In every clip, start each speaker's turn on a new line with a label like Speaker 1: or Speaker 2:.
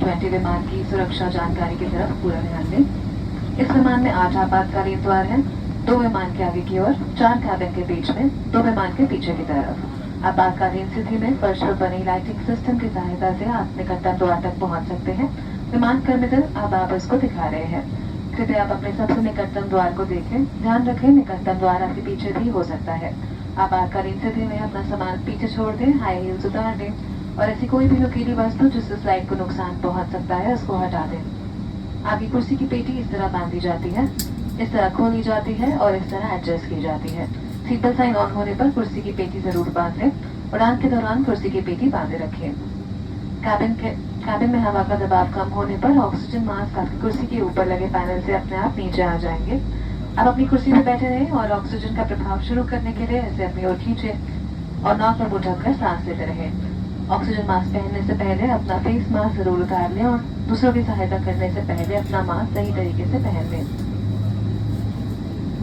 Speaker 1: A320 विमान की सुरक्षा जानकारी की तरफ पूरा ध्यान दें। इस विमान में 8 आपातकालीन द्वार हैं, 2 विमान के आगे की ओर, 4 कैबिन के बीच में, 2 विमान के पीछे की तरफ। आपातकालीन स्थिति में फर्श पर बनी लाइटिंग सिस्टम की सहायता से आप निकटतम द्वार तक पहुंच सकते हैं। विमान कर्मी दल अब इसको दिखा रहे हैं। कृपया आप अपने सबसे निकटतम द्वार को देखें। ध्यान रखें, निकटतम द्वार आपके पीछे भी हो सकता है। आपातकालीन स्थिति में अपना सामान पीछे छोड़ दें, हाई हील्स उतार दें और ऐसी कोई भी नुकीली वस्तु जिससे स्लाइड को नुकसान पहुंच सकता है उसको हटा दें। आपकी कुर्सी की पेटी इस तरह बांधी जाती है, इस तरह खोली जाती है और इस तरह एडजस्ट की जाती है। सीट बेल्ट साइन ऑन होने पर कुर्सी की पेटी जरूर बांध लें। उड़ान के दौरान कुर्सी की पेटी बांधे रखें। कैबिन में हवा का दबाव कम होने पर ऑक्सीजन मास्क आपकी कुर्सी के ऊपर लगे पैनल से अपने आप नीचे आ जाएंगे। आप अपनी कुर्सी पर बैठे रहें और ऑक्सीजन का प्रभाव शुरू करने के लिए इसे अपनी ओर खींचें और नाक में मुंह ढककर सांस लेते रहें। ऑक्सीजन मास्क पहनने से पहले अपना फेस मास्क जरूर उतार लें और दूसरों की सहायता करने से पहले अपना मास्क सही तरीके से पहन लें।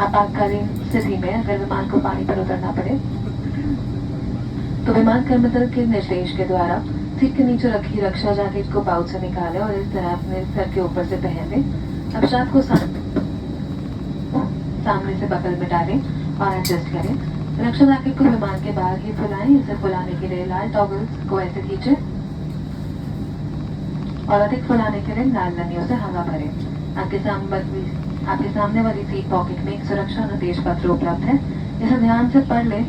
Speaker 1: आपातकालीन स्थिति में अगर विमान को पानी पर उतरना पड़े तो विमान कर्मचारी के निर्देश के द्वारा सीट के नीचे रखी रक्षा जैकेट को पाउच से निकालें और इस तरह अपने सर के ऊपर से पहन लें। अब शाफ्ट को सामने से बगल में डालें और एडजस्ट करें। रक्षा जैकेट को विमान के बाहर ही फुलाएं। इसे फुलाने के लिए लाल टॉगल्स को ऐसे खींचें और अधिक फुलाने के लिए लाल नलियों से हवा भरें। आपके सामने वाली सीट पॉकेट में एक सुरक्षा निर्देश पत्र उपलब्ध है, इसे ध्यान से पढ़ लें।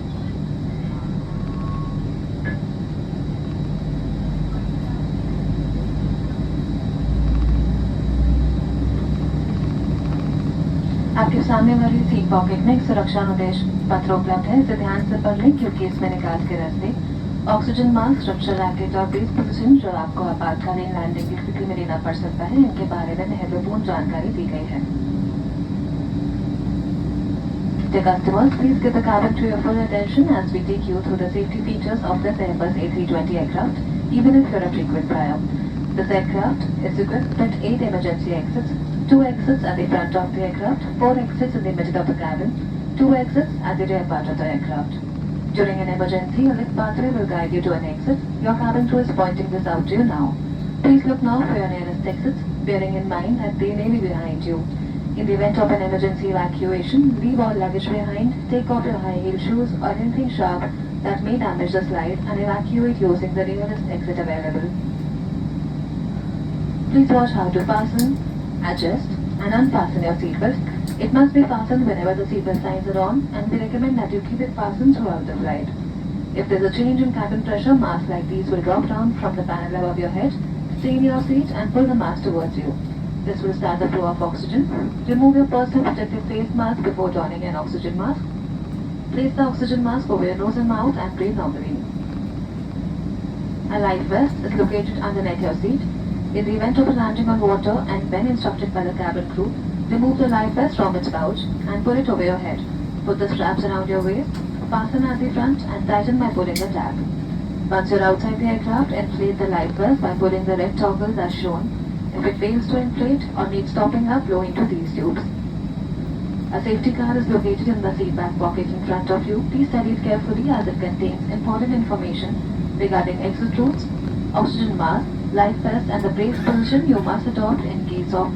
Speaker 1: आपके सामने वाली सीट पॉकेट में एक सुरक्षा निर्देश पत्र उपलब्ध है, इसे ध्यान से पढ़ लें क्योंकि इसमें निकास के रास्ते ऑक्सीजन मास्क, रक्षा जैकेट और बेस पोजीशन जो आपको आपातकालीन लैंडिंग की स्थिति में लेना पड़ सकता है, इनके बारे में महत्वपूर्ण जानकारी दी गई है। Dear customers, please give the cabin to your full attention as we take you through the safety features of this Airbus A320 aircraft, even if you're a frequent flyer. This aircraft is equipped with 8 emergency exits, 2 exits at the front of the aircraft, 4 exits in the middle of the cabin, 2 exits at the rear part of the aircraft. During an emergency, a lift pathway will guide you to an exit. Your cabin crew is pointing this out to you now. Please look now for your nearest exits, bearing in mind that they may be behind you. In the event of an emergency evacuation, leave all luggage behind, take off your high heel shoes or anything sharp that may damage the slide and evacuate using the nearest exit available. Please watch how to fasten, adjust and unfasten your seatbelt. It must be fastened whenever the seatbelt signs are on and we recommend that you keep it fastened throughout the flight. If there's a change in cabin pressure, masks like these will drop down from the panel above your head. Stay in your seat and pull the mask towards you. This will start the flow of oxygen. Remove your personal protective face mask before donning an oxygen mask. Place the oxygen mask over your nose and mouth and breathe normally. A life vest is located underneath your seat. In the event of a landing on water and when instructed by the cabin crew, remove the life vest from its pouch and pull it over your head. Put the straps around your waist, fasten at the front and tighten by pulling the tab. Once you're outside the aircraft, inflate the life vest by pulling the red toggles as shown. If it fails to inflate or needs topping up, blow into these tubes. A safety card is located in the seat back pocket in front of you. Please study it carefully as it contains important information regarding exit routes, oxygen mask, life vest and the brace position you must adopt in case of